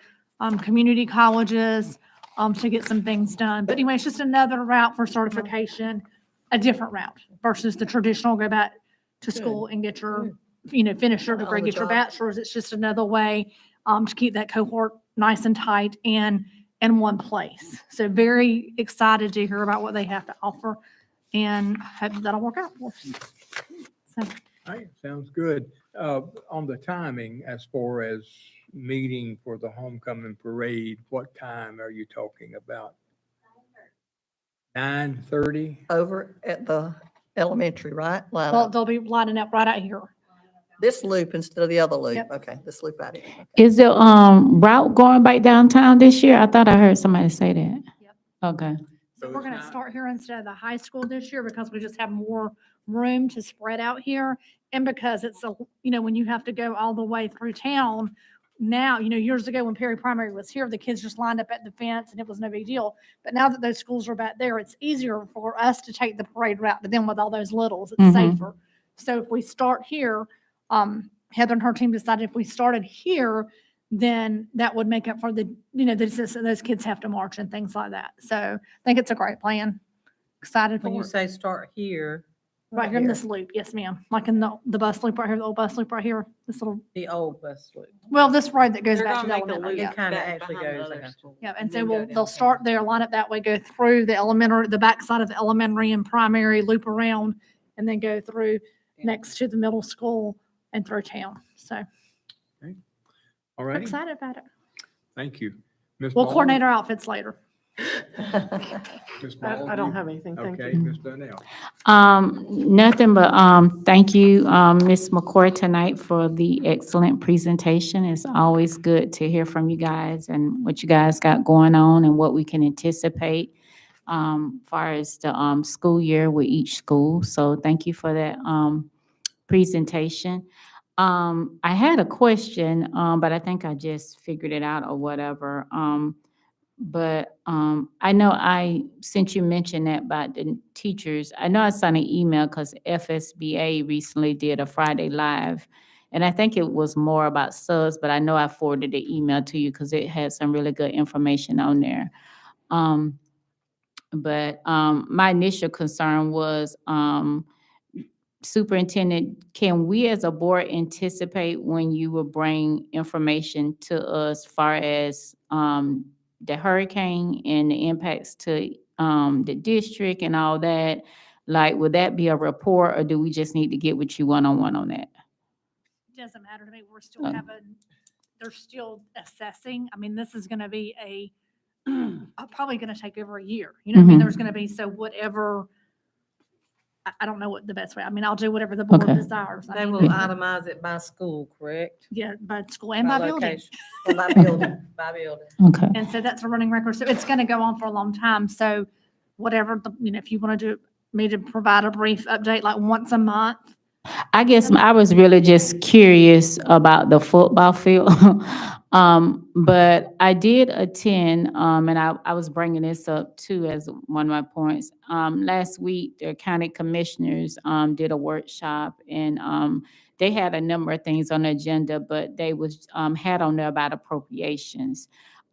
community colleges to get some things done. But anyway, it's just another route for certification, a different route versus the traditional go back to school and get your, you know, finish your degree, On the get your job. bachelor's. It's just another way to keep that cohort nice and tight and in one place. So very excited to hear about what they have to offer and hope that'll work out for us. So, All right, sounds good. On the timing, as far as meeting for the homecoming parade, what time are you talking about? 9:30? Over at the elementary, right? Line well, up. they'll be lining up right out here. This loop instead of the other loop. Yep. Okay, this loop out here. Okay. Is the route going back downtown this year? I thought I heard somebody say that. Yep. Okay. So So we're it's gonna not- start here instead of the high school this year because we just have more room to spread out here. And because it's you know, when you have to go all the way through town, now, you know, years ago when Perry Primary was here, the kids just lined up at the fence and it was no big deal. But now that those schools are back there, it's easier for us to take the parade route to them with all those littles. It's Mhm. safer. So if we start here, Heather and her team decided if we started here, then that would make up for the, you know, the distance that those kids have to march and things like that. So I think it's a great plan. Excited When for you it. say start here, Right here in this loop, yes, ma'am. Like in the bus loop right here, the old bus loop right here, this little, The old bus loop. well, this road that goes They're back to gonna the make a elementary. loop Yeah. It kinda back actually behind the goes, other I got you. school. Yeah, and and so then go they'll downtown. start there, line up that way, go through the elementary, the backside of the elementary and primary, loop around, and then go through next to the middle school and through town. So All we're right, excited about it. thank you. Ms. We'll Ball? coordinate our outfits later. Ms. Ball, I do don't you- have anything, thank Okay, you. Ms. Donnell. Nothing but, thank you, Ms. McCoy tonight for the excellent presentation. It's always good to hear from you guys and what you guys got going on and what we can anticipate, far as the, school year with each school. So thank you for that, presentation. I had a question, but I think I just figured it out or whatever. I know since you mentioned that about the teachers, I know I saw an email because FSBA recently did a Friday Live. And I think it was more about subs, but I know I forwarded the email to you because it had some really good information on there. My initial concern was, Superintendent, can we as a board anticipate when you will bring information to us far as the hurricane and the impacts to the district and all that? Like, would that be a report or do we just need to get with you one-on-one on that? Doesn't matter to me. We're still Oh. they're still assessing. I mean, this is going to be probably going to take over a year. You know what I mean? Mhm. There's going to be, so whatever, I don't know what the best way. I mean, I'll do whatever the board Okay. desires. I They mean, will itemize it by school, correct? Yeah, by school and by building. location. Or by building, by building. Okay. And so that's a running record. So it's going to go on for a long time. So whatever, if you want to do, me to provide a brief update, like once a month. I guess I was really just curious about the football field. But I did attend, and I was bringing this up too as one of my points. Last week, the county commissioners, did a workshop and, they had a number of things on the agenda, but they was, had on there about appropriations.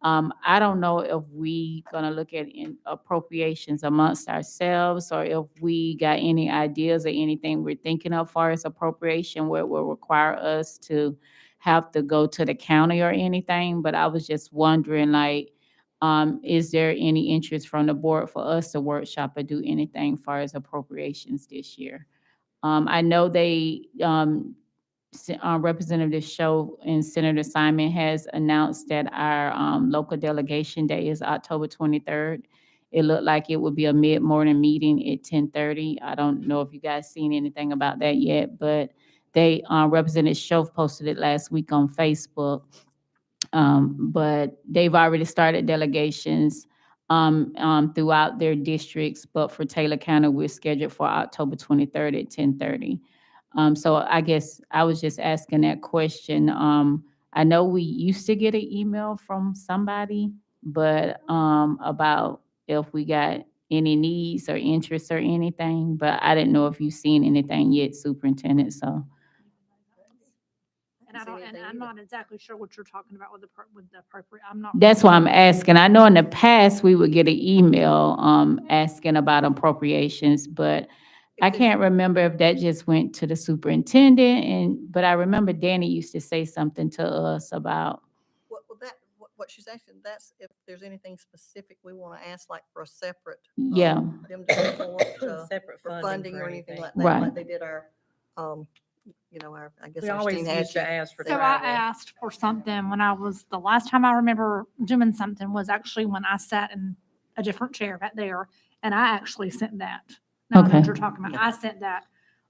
I don't know if we gonna look at appropriations amongst ourselves or if we got any ideas or anything we're thinking of far as appropriation where it will require us to have to go to the county or anything. But I was just wondering, like, is there any interest from the board for us to workshop or do anything far as appropriations this year? I know they, Representative Show and Senator Simon has announced that our local delegation day is October 23rd. It looked like it would be a mid-morning meeting at 10:30. I don't know if you guys seen anything about that yet, but Representative Show posted it last week on Facebook. But they've already started delegations throughout their districts, but for Taylor County, we're scheduled for October 23rd at 10:30. So I guess I was just asking that question. I know we used to get an email from somebody, but about if we got any needs or interests or anything, but I didn't know if you've seen anything yet, Superintendent, so. And I'm not exactly sure what you're talking about with the appropriate, I'm not. That's why I'm asking. I know in the past, we would get an email asking about appropriations, but I can't remember if that just went to the superintendent but I remember Danny used to say something to us about, What she's asking, that's if there's anything specific we want to ask, like for a separate. yeah, Them to report Separate for funding or anything like that, Right. like they did our, I guess We our always Steen used to Hatchie. ask for So I travel. asked for something when the last time I remember doing something was actually when I sat in a different chair back there, and I actually sent that. Now I know what Okay. you're talking about. I sent that.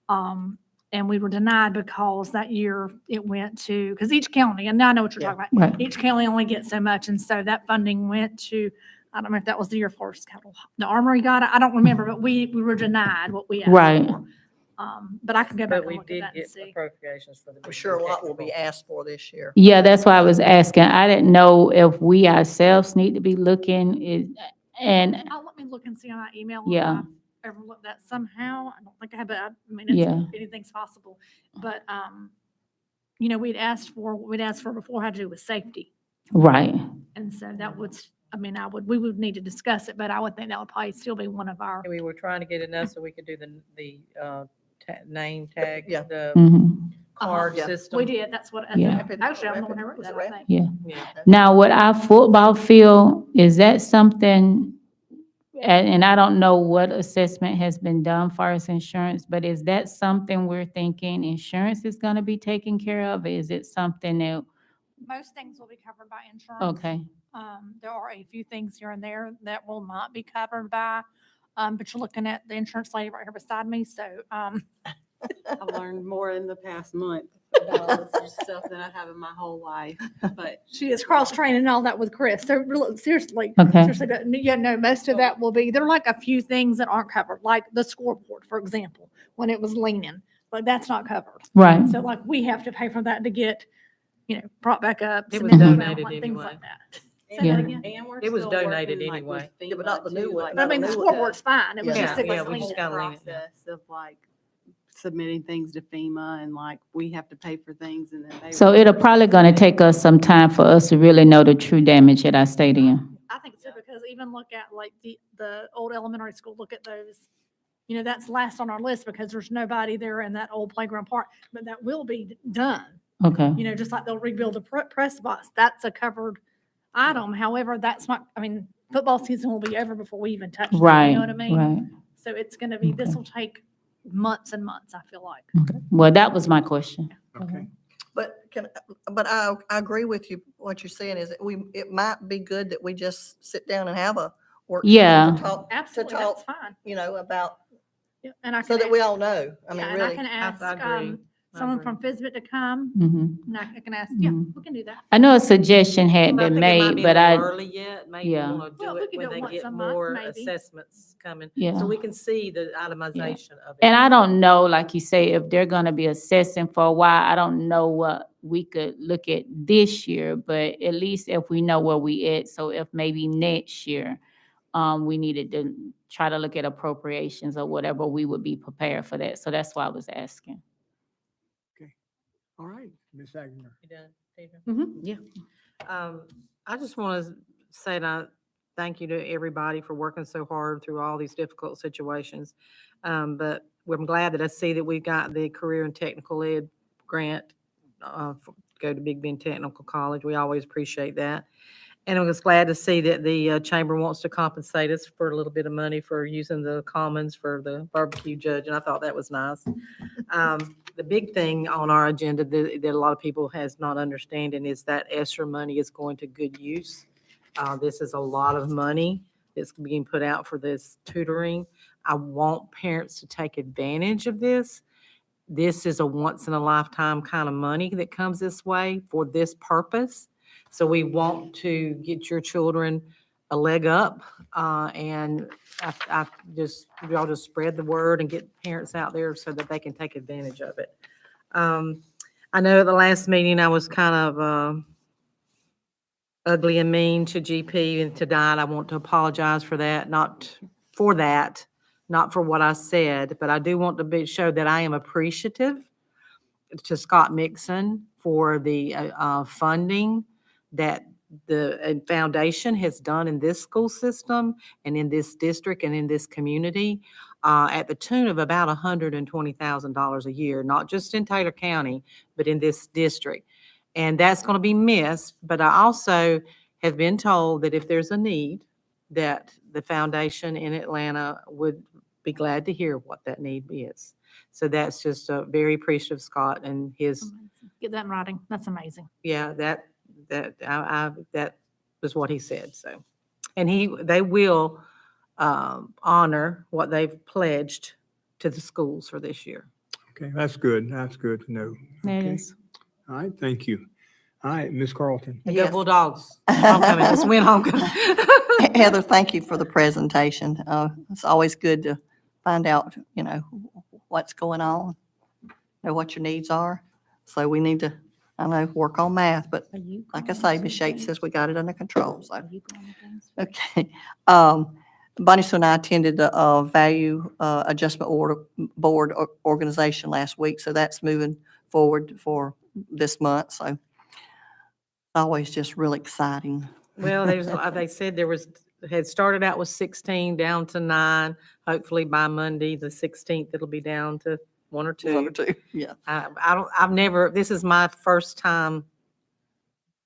And we were denied because that year it went to, because each county, and now I know what you're talking about. right, Each county only gets so much, and so that funding went to, I don't know if that was the year Forest Capital, the Armory got it, I don't remember, but we were denied what we asked Right. for. But I can go back But and we look at did that and get see. appropriations for the. I'm sure a lot will be asked for this year. yeah, that's why I was asking. I didn't know if we ourselves need to be looking and, Let me look and see on my email. Yeah. If I ever looked that somehow. I don't think I have, but I mean, Yeah. anything's possible. But, we'd asked for before had to do with safety. right, And so that was, I mean, we would need to discuss it, but I would think that would probably still be one of our, We were trying to get enough so we could do name tag, Yeah. the Mhm. card Yeah. system. we did, that's what, Yeah. actually, I'm the one who wrote Was that, it I Rapid? think. Yeah. Yeah. Now, with our football field, is that something, and I don't know what assessment has been done for us insurance, but is that something we're thinking insurance is gonna be taken care of? Is it something that, Most things will be covered by insurance. okay, There are a few things here and there that will not be covered by, but you're looking at the insurance lady right here beside me, so, I've learned more in the past month about all this stuff than I have in my whole life, but she is cross-trained and all that with Chris. So really, seriously, okay, seriously, yeah, no, most of that will be, there are like a few things that aren't covered, like the scoreboard, for example, when it was leaning, like that's not covered. right. So like we have to pay for that to get, brought back up. It was cement around, donated like, things anyway. like that. and, Say that Yeah. again? and we're It was still donated working, like, with anyway. Yeah, but not the FEMA, new too, one. like, But I mean, the Yeah. scoreboard's fine. It was Yeah. just Yeah, it was we just leaning. gotta lean it. process of like submitting things to FEMA and like we have to pay for things and then they. So it'll probably gonna take us some time for us to really know the true damage at our stadium. I think so, because even look at like the old elementary school, look at those. That's last on our list because there's nobody there in that old playground park, but that will be done. Okay, Just like they'll rebuild the press box, that's a covered item. However, that's not, I mean, football season will be over before we even touch that, right, you know what I mean? right. So it's gonna be, this Okay. will take months and months, I feel like. Okay. Well, that was my question. Okay. But I agree with you. What you're saying is that it might be good that we just sit down and have a workshop Yeah. to talk, Absolutely, that's fine. about, Yeah, and I so can that we ask- all know. I mean, yeah, and I really. can ask, agree. I someone agree. from Fisbit to come, Mhm. and I can ask, yeah, Mhm. we can do that. I know a suggestion had But I been think it might made, be a but little I, early yet, maybe Yeah. want to Well, do we it could when do it they once get a month, more maybe. assessments coming. Yeah. So we can see the itemization of it. and I don't know, like you say, if they're gonna be assessing for a while, I don't know what we could look at this year, but at least if we know where we at, so if maybe next year, we needed to try to look at appropriations or whatever, we would be prepared for that. So that's why I was asking. All right, Ms. Agner. You done, Deidre? Yeah. I just want to say that thank you to everybody for working so hard through all these difficult situations. But I'm glad that I see that we've got the career and technical ed grant, go to Big Bend Technical College. We always appreciate that. And I was glad to see that the chamber wants to compensate us for a little bit of money for using the commons for the barbecue judge, and I thought that was nice. The big thing on our agenda that a lot of people has not understanding is that ESSER money is going to good use. This is a lot of money that's being put out for this tutoring. I want parents to take advantage of this. This is a once in a lifetime kind of money that comes this way for this purpose. So we want to get your children a leg up, and y'all just spread the word and get parents out there so that they can take advantage of it. I know at the last meeting I was kind of ugly and mean to GP and to Diane. I want to apologize for that, not for what I said, but I do want to show that I am appreciative to Scott Mixon for the funding that the foundation has done in this school system and in this district and in this community at the tune of about $120,000 a year, not just in Taylor County, but in this district. And that's going to be missed. But I also have been told that if there's a need, that the foundation in Atlanta would be glad to hear what that need is. So that's just very appreciative of Scott and his, Get that in writing. That's amazing. yeah, that was what he said, so. And they will honor what they've pledged to the schools for this year. Okay, that's good. That's good to know. That Okay. is. All right, thank you. All right, Ms. Carlton. And go Yes. Bulldogs. Homecoming, let's win homecoming. Heather, thank you for the presentation. It's always good to find out, what's going on, know what your needs are. So we need to, I know, work on math, but like I say, Ms. Yates says we got it under control, so. Okay. Bonnie Sue and I attended the Value Adjustment Board organization last week, so that's moving forward for this month, so always just real exciting Well, they said there was, had started out with 16, down to 9. Hopefully by Monday, the 16th, it'll be down to 1 or 2. One or two, yeah. I've never, this is my first time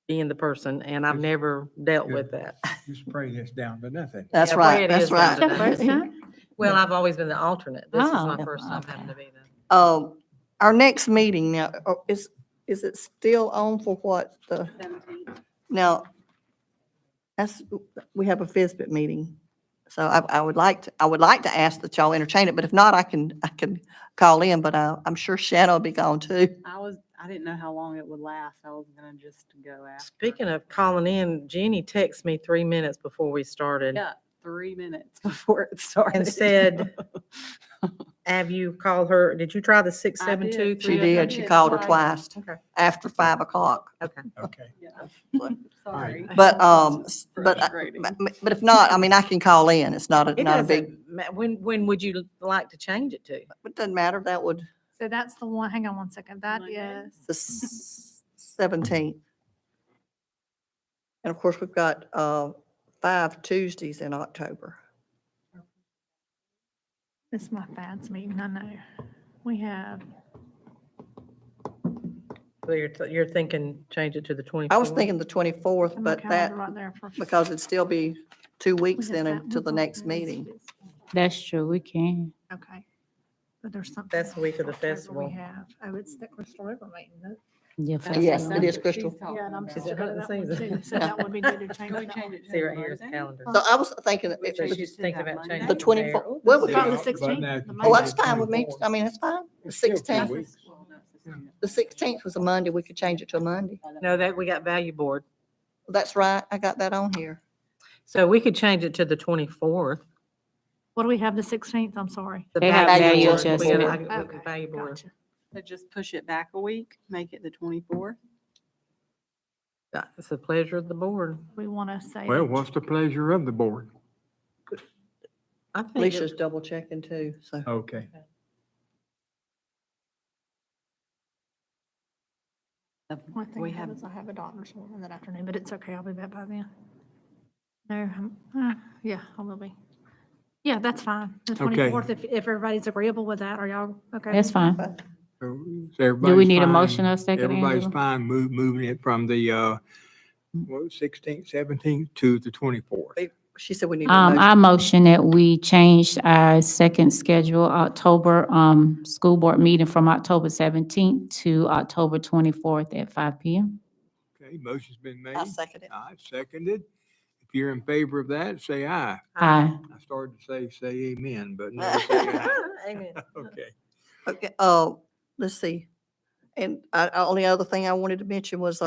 being the person, and I've never dealt with that. Just pray this down to nothing. That's Yeah, pray right, it that's is down right. to First time? Well, I've always been the alternate. This is my Oh, first time okay. having to be the. Our next meeting now, is it still on for what, the, 17th. now, we have a FISBIT meeting. So I would like to ask that y'all entertain it, but if not, I can call in, but I'm sure Shannon will be gone too. I didn't know how long it would last. I was gonna just go after. Speaking of calling in, Jenny texted me 3 minutes before we started. Yeah, 3 minutes before it started. And said, have you called her? Did you try the 672? did. She 3? did, she called her twice Okay. after 5 o'clock. Okay. Okay. Yeah. Sorry. But, It's but frustrating. if not, I mean, I can call in. It's not It a big, doesn't, when would you like to change it to? it doesn't matter. That would, So that's the one, hang on one second. That Monday? is, the 17th. And of course, we've got 5 Tuesdays in October. this is my FADS meeting, I know. We have, So you're thinking change it to the 24th? I was thinking the 24th, have my but that, calendar right there for. because it'd still be 2 we weeks have then that until the one. next meeting. That's true, we can. Okay. But there's something. That's the week of the else October festival. We have, oh, it's the Crystal River meeting. isn't Yeah, That's- Yes, festival. it that's is what she's Crystal. talking it? Yeah, and I'm about. supposed Is to it go to hunting that one season? too, so that would be good to change Can we that change one. it to See right here is Monday? calendar. So I was thinking We So changed she's it to thinking that about Monday? changing. The it to 24th. there. Well, we About can- the 16th. Oh, the Oh, Monday. that's fine with me. I mean, it's fine. The 16th, the 16th was a Monday. We could change it to a Monday. No, that, we got value board. That's right. I got that on here. So we could change it to the 24th. What do we have the 16th? I'm sorry. The They have value board. We adjustment. got Okay, value board. gotcha. So just push it back a week, make it the 24th. It's the pleasure of the board. We want to say. Well, that- what's the pleasure of the board? I think Alicia's double checking too, so. Okay. One thing We I have have, is I have a doctor's appointment that afternoon, but it's okay. I'll be back by then. No, yeah, I will be. Yeah, that's fine. The Okay. 24th, if everybody's agreeable with that, are y'all okay? That's fine. So Do we everybody's need a fine- motion or a second, Everybody's Angela? fine moving it from the, 16th, 17th to the 24th. She said we need a I motion. motion that we changed our second schedule, October, school board meeting from October 17th to October 24th at 5 PM. Okay, motion's been made. I second it. Aye, seconded. If you're in favor of that, say aye. Aye. I started to say amen, but no, say aye. Amen. Okay. Okay, let's see. And only other thing I wanted to mention was,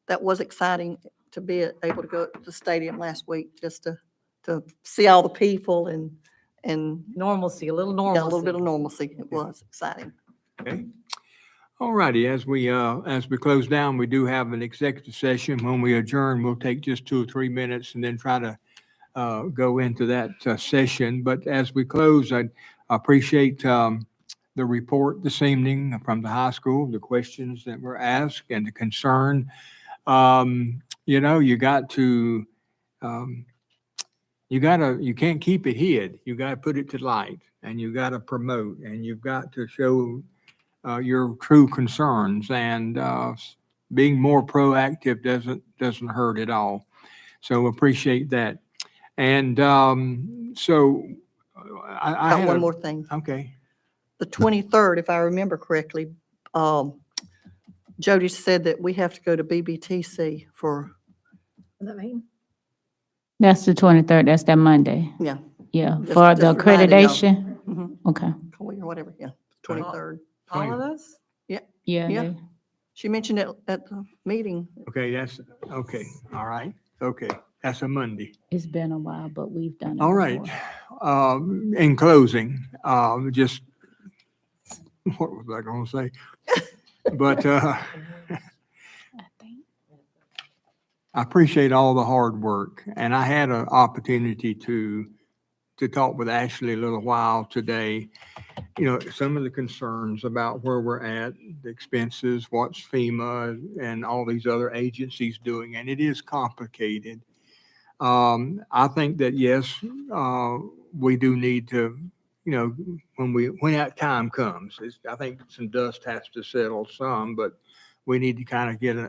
that was exciting to be able to go to the stadium last week, just to see all the people and, Normalcy, a little yeah, normalcy. a little bit of normalcy. It was exciting. Okay. All righty, as we close down, we do have an executive session. When we adjourn, we'll take just 2 or 3 minutes and then try to go into that session. But as we close, I appreciate the report this evening from the high school, the questions that were asked and the concern. You know, you can't keep it hid. You got to put it to light, and you got to promote, and you've got to show your true concerns, and being more proactive doesn't hurt at all. So appreciate that. And so I Got had one a- more thing. Okay. The 23rd, if I remember correctly, Jody said that we have to go to BBTC for, Does that mean? That's the 23rd, that's that Monday. yeah, Yeah, Just- for the just reminding y'all. accreditation? mhm, Okay, or whatever, yeah, 23rd. All of us? yeah. Yeah. they- She mentioned it at the meeting. Okay, that's, okay, all right, okay, that's a Monday. It's been a while, but we've done it. All right, before. in closing, just, what was I gonna say? But, I think. I appreciate all the hard work, and I had an opportunity to talk with Ashley a little while today. You know, some of the concerns about where we're at, the expenses, what's FEMA and all these other agencies doing, and it is complicated. I think that, yes, we do need to, when that time comes, I think some dust has to settle some, but we need to kind of get an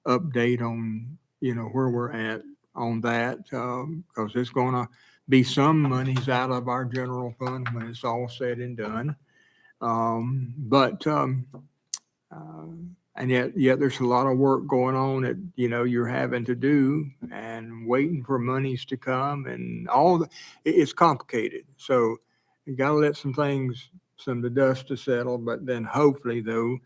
update on, where we're at on that, because it's gonna be some monies out of our general fund when it's all said and done. And yet there's a lot of work going on that, you're having to do and waiting for monies to come and it's complicated. So you gotta let some the dust to settle, but then hopefully though,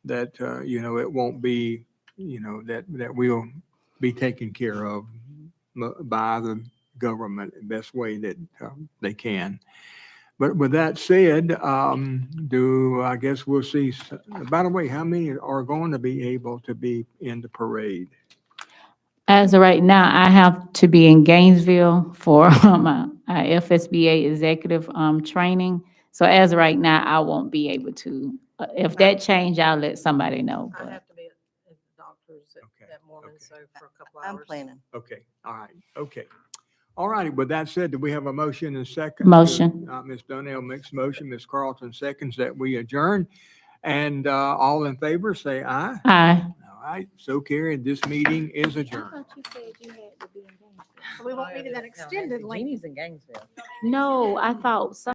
that, it won't be, that we'll be taken care of by the government the best way that they can. But with that said, I guess we'll see, by the way, how many are going to be able to be in the parade? As of right now, I have to be in Gainesville for my FSBA executive training. So as of right now, I won't be able to. If that change, I'll let somebody know. I but- have to be at the doctor's Okay, that morning, okay. so for a couple I'm hours. planning. Okay, all right, okay. All righty, with that said, do we have a motion and second? Motion. Ms. Donnell makes motion, Ms. Carlton seconds that we adjourn. And all in favor, say aye. Aye. All right, so carried. This meeting is adjourned. We won't be to that extended length. Jeannie's in Gainesville. No, I thought some.